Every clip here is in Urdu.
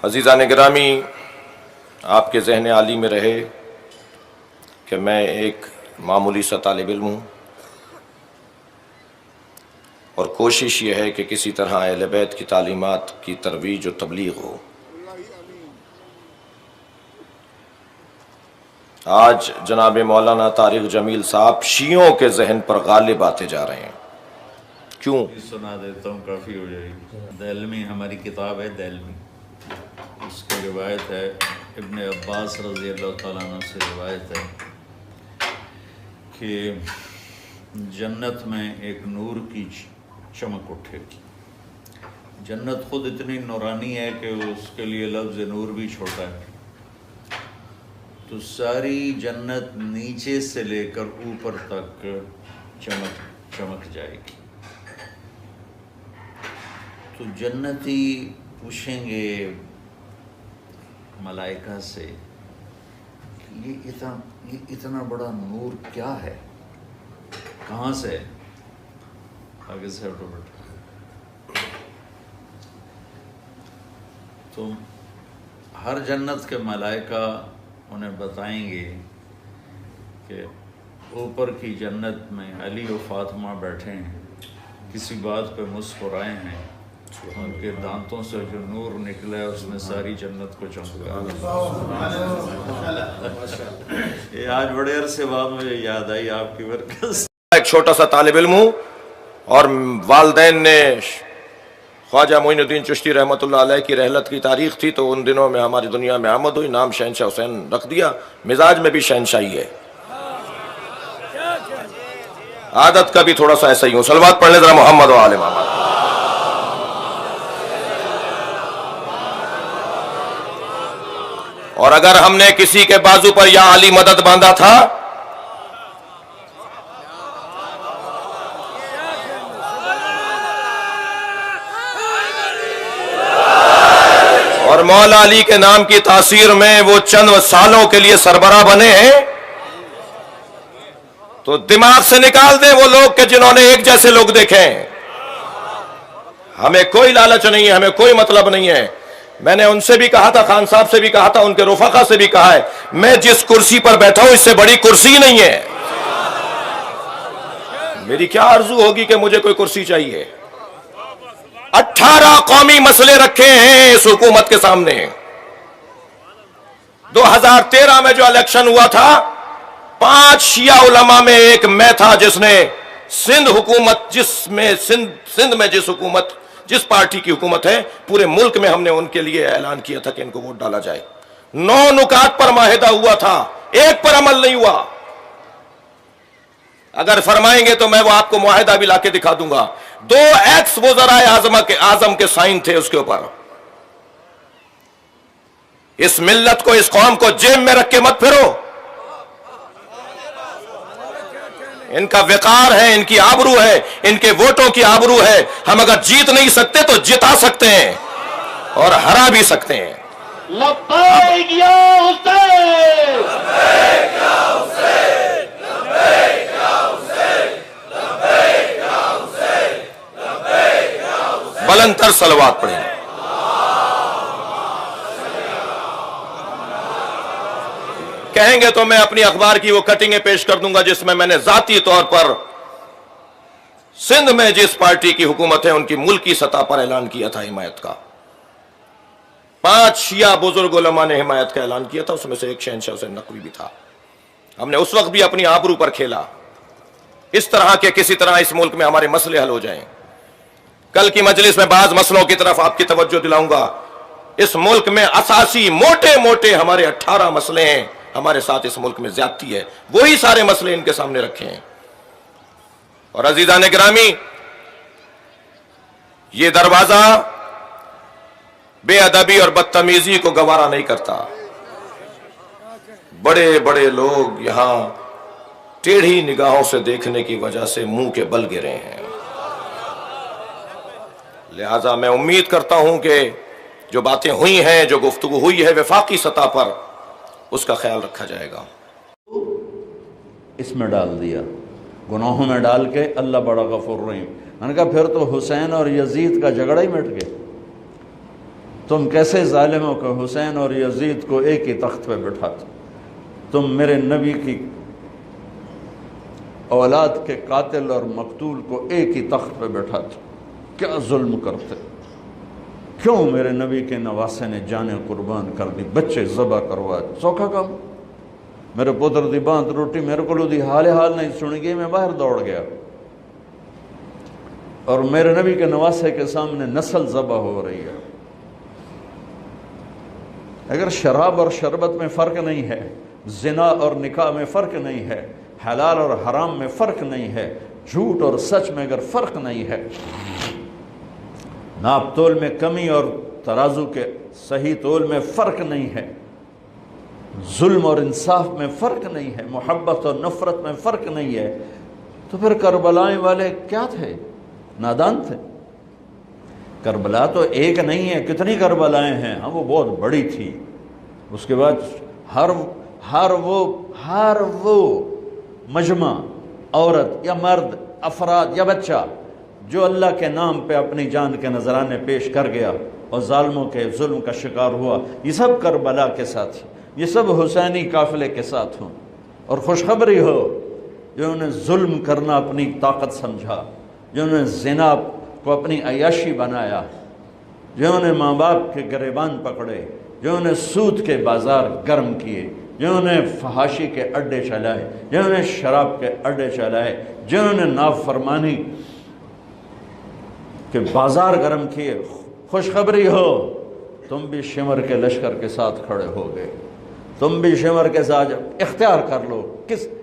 عزیزان گرامی، آپ کے ذہن عالی میں رہے کہ میں ایک معمولی سا طالب علم ہوں، اور کوشش یہ ہے کہ کسی طرح اہل بیت کی تعلیمات کی ترویج و تبلیغ ہو۔ آج جناب مولانا طارق جمیل صاحب شیعوں کے ذہن پر غالب آتے جا رہے ہیں۔ کیوں؟ سنا دیتا ہوں، کافی ہو جائے گی۔ دہلمی ہماری کتاب ہے، دہلمی، اس کی روایت ہے، ابن عباس رضی اللہ تعالیٰ عنہ سے روایت ہے کہ جنت میں ایک نور کی چمک اٹھے گی۔ جنت خود اتنی نورانی ہے کہ اس کے لیے لفظ نور بھی چھوٹا ہے، تو ساری جنت نیچے سے لے کر اوپر تک چمک جائے گی۔ تو جنتی پوچھیں گے ملائکہ سے کہ یہ اتنا بڑا نور کیا ہے، کہاں سے؟ آگے سے ہٹو بیٹا۔ تو ہر جنت کے ملائکہ انہیں بتائیں گے کہ اوپر کی جنت میں علی و فاطمہ بیٹھے ہیں، کسی بات پہ مسکرائے ہیں، ان کے دانتوں سے جو نور نکلا ہے اس نے ساری جنت کو چمکا۔ یہ آج بڑے عرصے بعد مجھے یاد آئی آپ کی برکت سے۔ ایک چھوٹا سا طالب علم ہوں، اور والدین نے خواجہ معین الدین چشتی رحمۃ اللہ علیہ کی رحلت کی تاریخ تھی، تو ان دنوں میں ہماری دنیا میں آمد ہوئی، نام شہنشاہ حسین رکھ دیا۔ مزاج میں بھی شہنشاہی ہے، عادت کا بھی تھوڑا سا ایسا ہی ہوں۔ صلوات پڑھ لیں ذرا محمد و آل محمد۔ اور اگر ہم نے کسی کے بازو پر یا علی مدد باندھا تھا اور مولا علی کے نام کی تاثیر میں وہ چند سالوں کے لیے سربراہ بنے ہیں، تو دماغ سے نکال دیں وہ لوگ کہ جنہوں نے ایک جیسے لوگ دیکھے ہیں۔ ہمیں کوئی لالچ نہیں ہے، ہمیں کوئی مطلب نہیں ہے۔ میں نے ان سے بھی کہا تھا، خان صاحب سے بھی کہا تھا، ان کے رفقا سے بھی کہا ہے، میں جس کرسی پر بیٹھا ہوں اس سے بڑی کرسی نہیں ہے۔ میری کیا آرزو ہوگی کہ مجھے کوئی کرسی چاہیے۔ 18 قومی مسئلے رکھے ہیں اس حکومت کے سامنے۔ 2013 میں جو الیکشن ہوا تھا، 5 شیعہ علماء میں ایک میں تھا جس نے سندھ حکومت، سندھ میں جس پارٹی کی حکومت ہے، پورے ملک میں ہم نے ان کے لیے اعلان کیا تھا کہ ان کو ووٹ ڈالا جائے۔ 9 نکات پر معاہدہ ہوا تھا، ایک پر عمل نہیں ہوا۔ اگر فرمائیں گے تو میں وہ آپ کو معاہدہ بھی لا کے دکھا دوں گا۔ 2 ایکس وزرائے اعظم کے سائن تھے اس کے اوپر۔ اس ملت کو، اس قوم کو جیب میں رکھ کے مت پھرو۔ ان کا وقار ہے، ان کی آبرو ہے، ان کے ووٹوں کی آبرو ہے۔ ہم اگر جیت نہیں سکتے تو جتا سکتے ہیں اور ہرا بھی سکتے ہیں۔ لبیک یا حسین، لبیک یا حسین، لبیک یا حسین، لبیک یا حسین، لبیک یا حسین۔ بلند تر صلوات پڑھیں۔ کہیں گے تو میں اپنی اخبار کی وہ کٹنگیں پیش کر دوں گا جس میں نے ذاتی طور پر سندھ میں جس پارٹی کی حکومت ہے ان کی ملکی سطح پر اعلان کیا تھا حمایت کا۔ 5 شیعہ بزرگ علماء نے حمایت کا اعلان کیا تھا، اس میں سے ایک شہنشاہ حسین نقوی بھی تھا۔ ہم نے اس وقت بھی اپنی آبرو پر کھیلا، اس طرح کہ کسی طرح اس ملک میں ہمارے مسئلے حل ہو جائیں۔ کل کی مجلس میں بعض مسئلوں کی طرف آپ کی توجہ دلاؤں گا۔ اس ملک میں اساسی موٹے ہمارے 18 مسئلے ہیں، ہمارے ساتھ اس ملک میں زیادتی ہے، وہی سارے مسئلے ان کے سامنے رکھے ہیں۔ اور عزیزان گرامی، یہ دروازہ بے ادبی اور بدتمیزی کو گوارا نہیں کرتا۔ بڑے لوگ یہاں ٹیڑھی نگاہوں سے دیکھنے کی وجہ سے منہ کے بل گرے ہیں۔ لہذا میں امید کرتا ہوں کہ جو باتیں ہوئی ہیں، جو گفتگو ہوئی ہے وفاقی سطح پر، اس کا خیال رکھا جائے گا۔ اس میں ڈال دیا، گناہوں میں ڈال کے اللہ بڑا غفور رحیم۔ میں نے کہا پھر تو حسین اور یزید کا جھگڑا ہی مٹ گیا۔ تم کیسے ظالم ہو کہ حسین اور یزید کو ایک ہی تخت پہ بٹھاتے، تم میرے نبی کی اولاد کے قاتل اور مقتول کو ایک ہی تخت پہ بٹھاتے، کیا ظلم کرتے، کیوں میرے نبی کے نواسے نے جانیں قربان کر دی، بچے ذبح کروائے، سوکھا کام، میرے پتر دی باندھ روٹی میرے کو دی حال نہیں سن گئی، میں باہر دوڑ گیا، اور میرے نبی کے نواسے کے سامنے نسل ذبح ہو رہی ہے۔ اگر شراب اور شربت میں فرق نہیں ہے، زنا اور نکاح میں فرق نہیں ہے، حلال اور حرام میں فرق نہیں ہے، جھوٹ اور سچ میں اگر فرق نہیں ہے، ناپ تول میں کمی اور ترازو کے صحیح تول میں فرق نہیں ہے، ظلم اور انصاف میں فرق نہیں ہے، محبت اور نفرت میں فرق نہیں ہے، تو پھر کربلائیں والے کیا تھے؟ نادان تھے۔ کربلا تو ایک نہیں ہے، کتنی کربلائیں ہیں، ہاں وہ بہت بڑی تھی۔ اس کے بعد ہر وہ مجمع، عورت یا مرد، افراد یا بچہ جو اللہ کے نام پہ اپنی جان کے نذرانے پیش کر گیا اور ظالموں کے ظلم کا شکار ہوا، یہ سب کربلا کے ساتھ، یہ سب حسینی قافلے کے ساتھ ہوں۔ اور خوشخبری ہو جنہوں نے ظلم کرنا اپنی طاقت سمجھا، جنہوں نے زنا کو اپنی عیاشی بنایا، جنہوں نے ماں باپ کے گریبان پکڑے، جنہوں نے سود کے بازار گرم کیے، جنہوں نے فحاشی کے اڈے چلائے، جنہوں نے شراب کے اڈے چلائے، جنہوں نے نافرمانی کے بازار گرم کیے، خوشخبری ہو تم بھی شمر کے لشکر کے ساتھ کھڑے ہو گئے، تم بھی شمر کے ساتھ اختیار کر لو،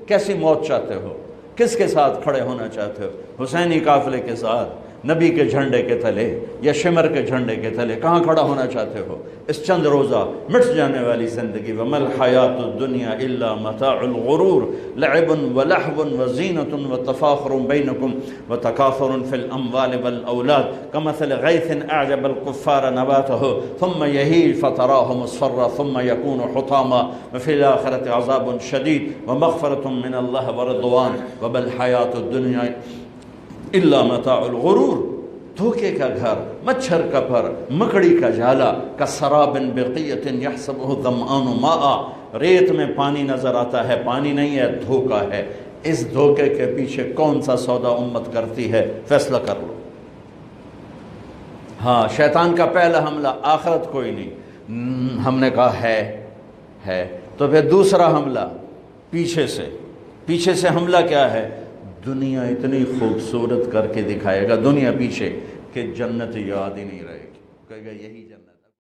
کیسی موت چاہتے ہو، کس کے ساتھ کھڑے ہونا چاہتے ہو، حسینی قافلے کے ساتھ، نبی کے جھنڈے کے تلے یا شمر کے جھنڈے کے تلے، کہاں کھڑا ہونا چاہتے ہو؟ اس چند روزہ مٹ جانے والی زندگی، وَمَا الْحَيَاةُ الدُّنْيَا إِلَّا مَتَاعُ الْغُرُورِ لَعِبٌ وَلَهْوٌ وَزِينَةٌ وَتَفَاخُرٌ بَيْنَكُمْ وَتَكَاثُرٌ فِي الْأَمْوَالِ وَالْأَوْلَادِ كَمَثَلِ غَيْثٍ أَعْجَبَ الْكُفَّارَ نَبَاتُهُ ثُمَّ يَهِيجُ فَتَرَاهُ مُصْفَرًّا ثُمَّ يَكُونُ حُطَامًا وَفِي الْآخِرَةِ عَذَابٌ شَدِيدٌ وَمَغْفِرَةٌ مِّنَ اللَّهِ وَرِضْوَانٌ وَمَا الْحَيَاةُ الدُّنْيَا الا متاع الغرور، دھوکے کا گھر، مچھر کا پر، مکڑی کا جالا، کسراب بقیۃ یحسبہ الظمآن ماء، ریت میں پانی نظر آتا ہے، پانی نہیں ہے، دھوکا ہے۔ اس دھوکے کے پیچھے کون سا سودا امت کرتی ہے، فیصلہ کر لو۔ ہاں، شیطان کا پہلا حملہ آخرت کوئی نہیں، ہم نے کہا ہے، تو پھر دوسرا حملہ پیچھے سے حملہ کیا ہے؟ دنیا اتنی خوبصورت کر کے دکھائے گا، دنیا پیچھے، کہ جنت یاد ہی نہیں رہے گی، کہے گا یہی جنت۔